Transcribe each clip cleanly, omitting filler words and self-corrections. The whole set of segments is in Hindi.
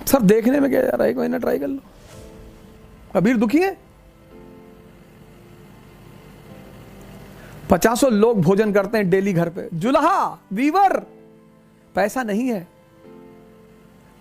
सर देखने में क्या जा रहा है, एक महीना ट्राई कर लो। कबीर दुखी है। 50 लोग भोजन करते हैं डेली घर पे, जुल्हा वीवर, पैसा नहीं है,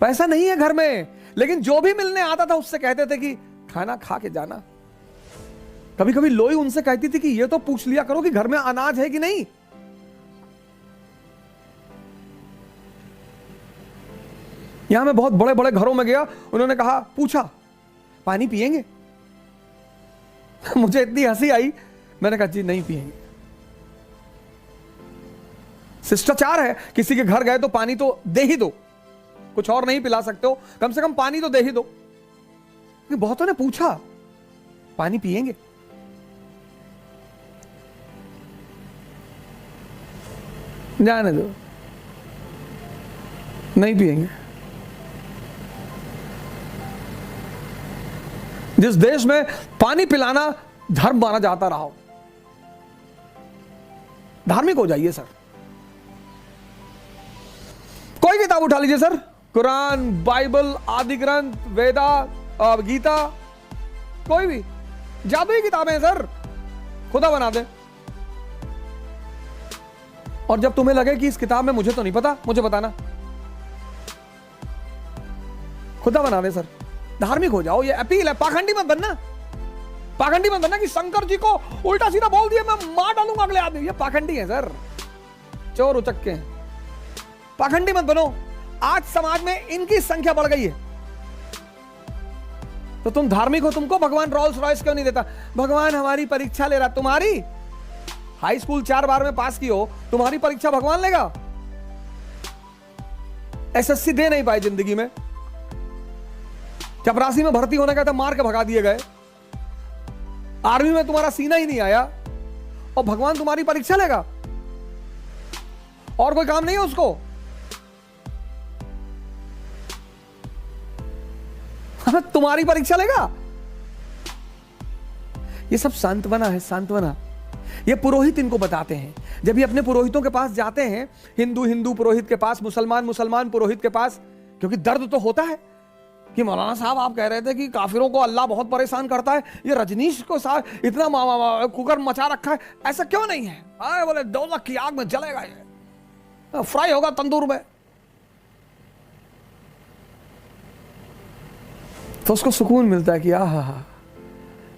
पैसा नहीं है घर में, लेकिन जो भी मिलने आता था उससे कहते थे कि खाना खा के जाना। कभी कभी लोई उनसे कहती थी कि ये तो पूछ लिया करो कि घर में अनाज है कि नहीं। यहां मैं बहुत बड़े बड़े घरों में गया, उन्होंने कहा, पूछा पानी पिएंगे? मुझे इतनी हंसी आई, मैंने कहा जी नहीं पिएंगे। शिष्टाचार है, किसी के घर गए तो पानी तो दे ही दो, कुछ और नहीं पिला सकते हो, कम से कम पानी तो दे ही दो। बहुतों ने पूछा पानी पिएंगे? जाने दो, नहीं पिएंगे। जिस देश में पानी पिलाना धर्म माना जाता रहा हो, धार्मिक हो जाइए सर। कोई किताब उठा लीजिए सर, कुरान, बाइबल, आदि ग्रंथ, वेदा, गीता, कोई भी जादुई किताबें हैं सर, खुदा बना दे। और जब तुम्हें लगे कि इस किताब में मुझे तो नहीं पता, मुझे बताना, खुदा बना दे सर। धार्मिक हो जाओ, ये अपील है। पाखंडी मत बनना, पाखंडी मत बनना कि शंकर जी को उल्टा सीधा बोल दिया मैं मार डालूंगा अगले आदमी। ये पाखंडी है सर, चोर उचक्के हैं। पाखंडी मत बनो। आज समाज में इनकी संख्या बढ़ गई है, तो तुम धार्मिक हो, तुमको भगवान रोल्स रॉयस क्यों नहीं देता? भगवान हमारी परीक्षा ले रहा, तुम्हारी हाई स्कूल 4 बार में पास की हो, तुम्हारी परीक्षा भगवान लेगा? एसएससी दे नहीं पाए जिंदगी में, चपरासी में भर्ती होने का था, मार के भगा दिए गए, आर्मी में तुम्हारा सीना ही नहीं आया, और भगवान तुम्हारी परीक्षा लेगा? और कोई काम नहीं है उसको? तुम्हारी परीक्षा लेगा? ये सब सांत्वना है, सांत्वना। ये पुरोहित इनको बताते हैं। जब ये अपने पुरोहितों के पास जाते हैं, हिंदू हिंदू पुरोहित के पास, मुसलमान मुसलमान पुरोहित के पास, क्योंकि दर्द तो होता है कि मौलाना साहब आप कह रहे थे कि काफिरों को अल्लाह बहुत परेशान करता है, ये रजनीश को साहब इतना कुकर मचा रखा है, ऐसा क्यों नहीं है? आए बोले दोज़ख की आग में जलेगा, ये फ्राई होगा तंदूर में। तो उसको सुकून मिलता है कि आहा,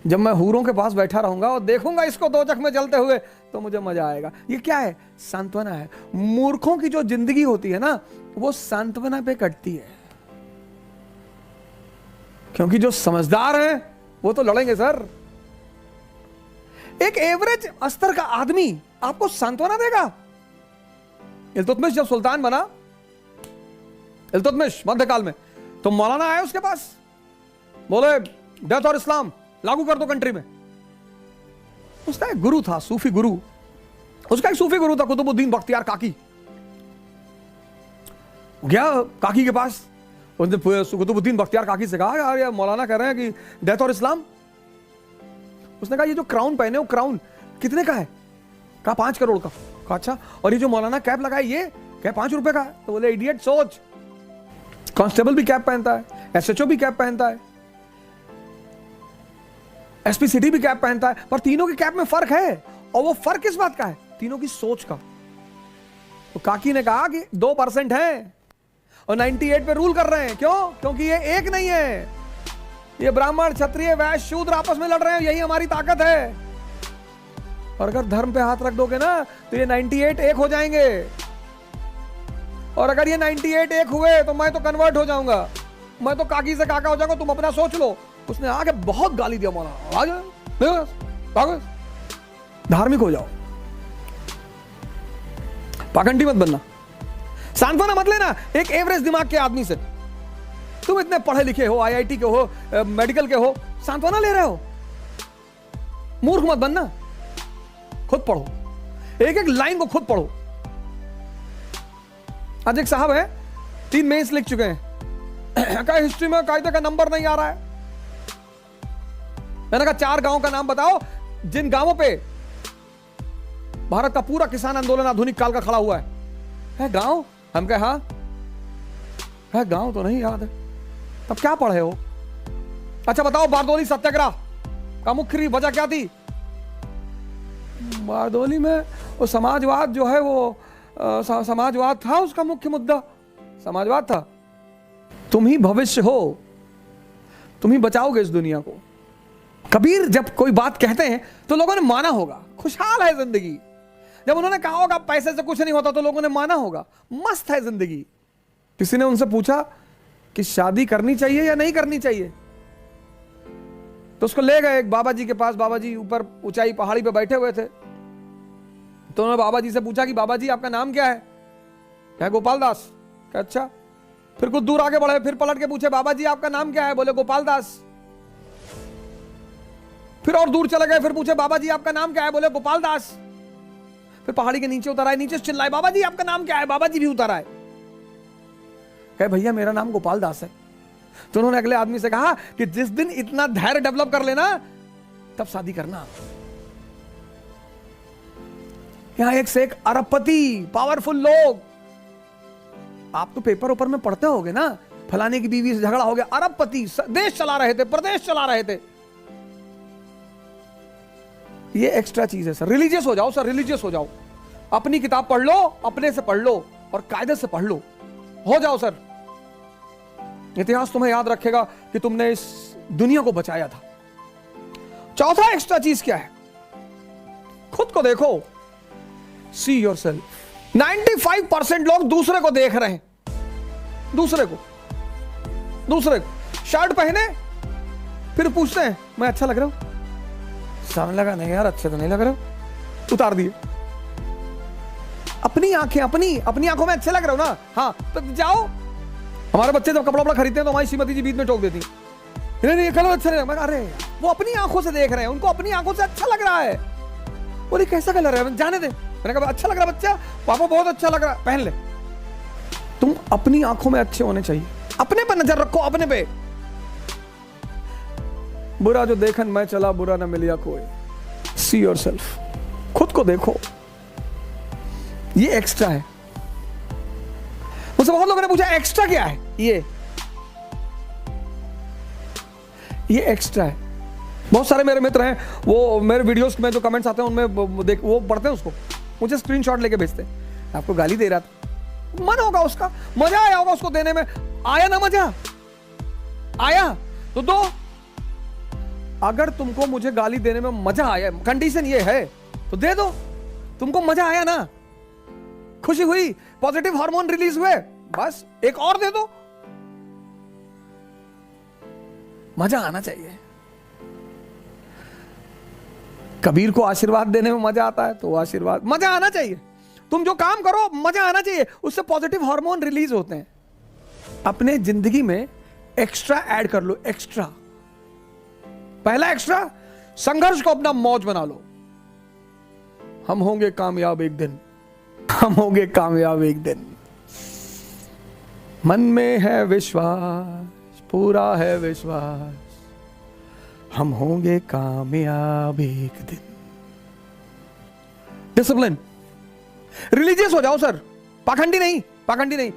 जब मैं हूरों के पास बैठा रहूंगा और देखूंगा इसको दोजख में जलते हुए तो मुझे मजा आएगा। ये क्या है? सांत्वना है। मूर्खों की जो जिंदगी होती है ना, वो सांत्वना पे कटती है, क्योंकि जो समझदार हैं वो तो लड़ेंगे सर। एक एवरेज स्तर का आदमी आपको सांत्वना देगा। इल्तुतमिश जब सुल्तान बना, इल्तुतमिश मध्यकाल में, तो मौलाना आए उसके पास, बोले डेथ और इस्लाम लागू कर दो कंट्री में। उसका एक गुरु था, सूफी गुरु, उसका एक सूफी गुरु था कुतुबुद्दीन बख्तियार काकी। गया काकी के पास, उसने कुतुबुद्दीन बख्तियार काकी से कहा, यार ये मौलाना कह रहे हैं कि डेथ और इस्लाम। उसने कहा ये जो क्राउन पहने हो, क्राउन कितने का है? कहा 5 करोड़ का। कहा अच्छा, और ये जो मौलाना कैप लगाए ये क्या 5 रुपए का है? तो बोले इडियट सोच, कांस्टेबल भी कैप पहनता है, एसएचओ भी कैप पहनता है, एसपी सिटी भी कैप पहनता है, पर तीनों की कैप में फर्क है। और वो फर्क किस बात का है? तीनों की सोच का। तो काकी ने कहा कि 2% है और 98 पे रूल कर रहे हैं। क्यों? क्योंकि ये एक नहीं है, ये ब्राह्मण क्षत्रिय वैश्य शूद्र आपस में लड़ रहे हैं, यही हमारी ताकत है। और अगर धर्म पे हाथ रख दोगे ना तो ये 98 एक हो जाएंगे, और अगर ये 98 एक हुए तो मैं तो कन्वर्ट हो जाऊंगा, मैं तो काकी से काका हो जाऊंगा, तुम अपना सोच लो। उसने आगे बहुत गाली दिया मौलाना, आगे धार्मिक हो जाओ, पाखंडी मत बनना, सांत्वना मत लेना एक एवरेज दिमाग के आदमी से। तुम इतने पढ़े लिखे हो, आईआईटी के हो, मेडिकल के हो, सांत्वना ले रहे हो। मूर्ख मत बनना, खुद पढ़ो, एक एक लाइन को खुद पढ़ो। आज एक साहब है 3 मेंस लिख चुके हैं, क्या हिस्ट्री में कायदे का नंबर नहीं आ रहा है। मैंने कहा 4 गांव का नाम बताओ जिन गांवों पे भारत का पूरा किसान आंदोलन आधुनिक काल का खड़ा हुआ है गांव? हम कहे हाँ है, गांव तो नहीं याद है। तब क्या पढ़े हो? अच्छा बताओ, बारदोली सत्याग्रह का मुख्य वजह क्या थी? बारदोली में वो समाजवाद जो है वो समाजवाद था, उसका मुख्य मुद्दा समाजवाद था। तुम ही भविष्य हो, तुम ही बचाओगे इस दुनिया को। कबीर जब कोई बात कहते हैं तो लोगों ने माना होगा, खुशहाल है जिंदगी। जब उन्होंने कहा होगा पैसे से कुछ नहीं होता तो लोगों ने माना होगा, मस्त है जिंदगी। किसी ने उनसे पूछा कि शादी करनी चाहिए या नहीं करनी चाहिए, तो उसको ले गए एक बाबा जी के पास। बाबा जी ऊपर ऊंचाई पहाड़ी पे बैठे हुए थे, तो उन्होंने बाबा जी से पूछा कि बाबा जी आपका नाम क्या है? क्या गोपाल दास। क्या अच्छा। फिर कुछ दूर आगे बढ़े, फिर पलट के पूछे बाबा जी आपका नाम क्या है? बोले गोपाल दास। फिर और दूर चले गए, फिर पूछे बाबा जी आपका नाम क्या है? बोले गोपाल दास। फिर पहाड़ी के नीचे उतर आए, नीचे से चिल्लाए बाबा जी आपका नाम क्या है? बाबा जी भी उतर आए, कहे भैया मेरा नाम गोपाल दास है। तो उन्होंने अगले आदमी से कहा कि जिस दिन इतना धैर्य डेवलप कर लेना तब शादी करना। यहां एक से एक अरबपति पावरफुल लोग, आप तो पेपर ऊपर में पढ़ते होगे ना, फलाने की बीवी से झगड़ा हो गया, अरबपति देश चला रहे थे, प्रदेश चला रहे थे। ये एक्स्ट्रा चीज है सर। रिलीजियस हो जाओ सर, रिलीजियस हो जाओ। अपनी किताब पढ़ लो, अपने से पढ़ लो और कायदे से पढ़ लो, हो जाओ सर। इतिहास तुम्हें याद रखेगा कि तुमने इस दुनिया को बचाया था। चौथा एक्स्ट्रा चीज क्या है? खुद को देखो, सी योरसेल्फ। 95% लोग दूसरे को देख रहे हैं, दूसरे को शर्ट पहने फिर पूछते हैं मैं अच्छा लग रहा हूं? सामने लगा नहीं यार, अच्छे तो नहीं लग रहे, उतार दिए। अपनी आंखें, अपनी आंखों में अच्छे लग रहे हो ना, हाँ तो जाओ। हमारे बच्चे जब कपड़ा खरीदते हैं तो हमारी श्रीमती जी बीच में टोक देती, नहीं ये कलर अच्छा नहीं लगा। अरे वो अपनी आंखों से देख रहे हैं, उनको अपनी आंखों से अच्छा लग रहा है। बोले कैसा कलर है? जाने दे। मैंने कहा अच्छा लग रहा बच्चा, पापा बहुत अच्छा लग रहा, पहन ले। तुम अपनी आंखों में अच्छे होने चाहिए, अपने पर नजर रखो, अपने पे। बुरा जो देखन मैं चला, बुरा ना मिलिया कोई। सी योरसेल्फ, खुद को देखो। ये एक्स्ट्रा है। मुझसे बहुत लोगों ने पूछा एक्स्ट्रा क्या है? ये एक्स्ट्रा है। बहुत सारे मेरे मित्र हैं, वो मेरे वीडियोस में जो कमेंट्स आते हैं उनमें वो पढ़ते हैं, उसको मुझे स्क्रीनशॉट लेके भेजते हैं। आपको गाली दे रहा था, मन होगा उसका, मजा आया होगा उसको देने में। आया ना मजा? आया तो दो। अगर तुमको मुझे गाली देने में मजा आया, कंडीशन ये है तो दे दो। तुमको मजा आया ना, खुशी हुई, पॉजिटिव हार्मोन रिलीज हुए, बस एक और दे दो। मजा आना चाहिए। कबीर को आशीर्वाद देने में मजा आता है तो आशीर्वाद, मजा आना चाहिए। तुम जो काम करो मजा आना चाहिए, उससे पॉजिटिव हार्मोन रिलीज होते हैं। अपने जिंदगी में एक्स्ट्रा ऐड कर लो, एक्स्ट्रा। पहला एक्स्ट्रा, संघर्ष को अपना मौज बना लो। हम होंगे कामयाब एक दिन, हम होंगे कामयाब एक दिन। मन में है विश्वास, पूरा है विश्वास, हम होंगे कामयाब एक दिन। डिसिप्लिन, रिलीजियस हो जाओ सर, पाखंडी नहीं, पाखंडी नहीं।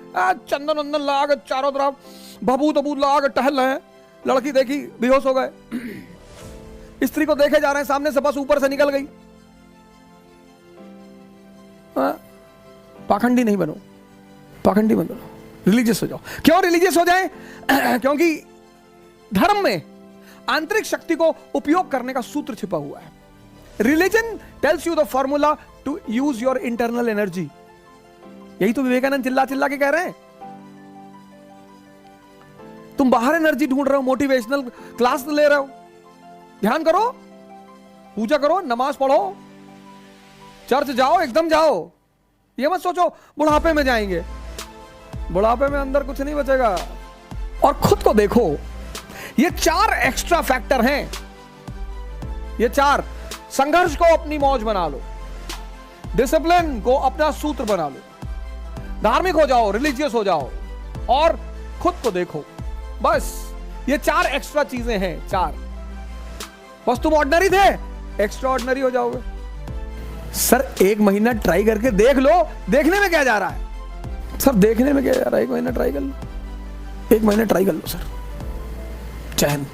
चंदन वंदन लगा के चारों तरफ भभूत अबूत लगा के टहल रहे हैं, लड़की देखी बेहोश हो गए, स्त्री को देखे जा रहे हैं सामने से, बस ऊपर से निकल गई। पाखंडी नहीं बनो, पाखंडी मत बनो, रिलीजियस हो जाओ। क्यों रिलीजियस हो जाए? क्योंकि धर्म में आंतरिक शक्ति को उपयोग करने का सूत्र छिपा हुआ है। Religion tells you the formula to use your internal energy. यही तो विवेकानंद चिल्ला चिल्ला के कह रहे हैं। तुम बाहर एनर्जी ढूंढ रहे हो, मोटिवेशनल क्लास ले रहे हो, ध्यान करो, पूजा करो, नमाज पढ़ो, चर्च जाओ, एकदम जाओ। ये मत सोचो बुढ़ापे में जाएंगे, बुढ़ापे में अंदर कुछ नहीं बचेगा। और खुद को देखो। ये 4 एक्स्ट्रा फैक्टर हैं, ये 4। संघर्ष को अपनी मौज बना लो, डिसिप्लिन को अपना सूत्र बना लो, धार्मिक हो जाओ, रिलीजियस हो जाओ, और खुद को देखो। बस ये 4 एक्स्ट्रा चीजें हैं, 4। बस तुम ऑर्डिनरी थे, एक्स्ट्रा ऑर्डिनरी हो जाओगे। सर 1 महीना ट्राई करके देख लो, देखने में क्या जा रहा है? सर देखने में क्या जा रहा है? 1 महीना ट्राई कर लो, 1 महीना ट्राई कर लो सर, जय हिंद।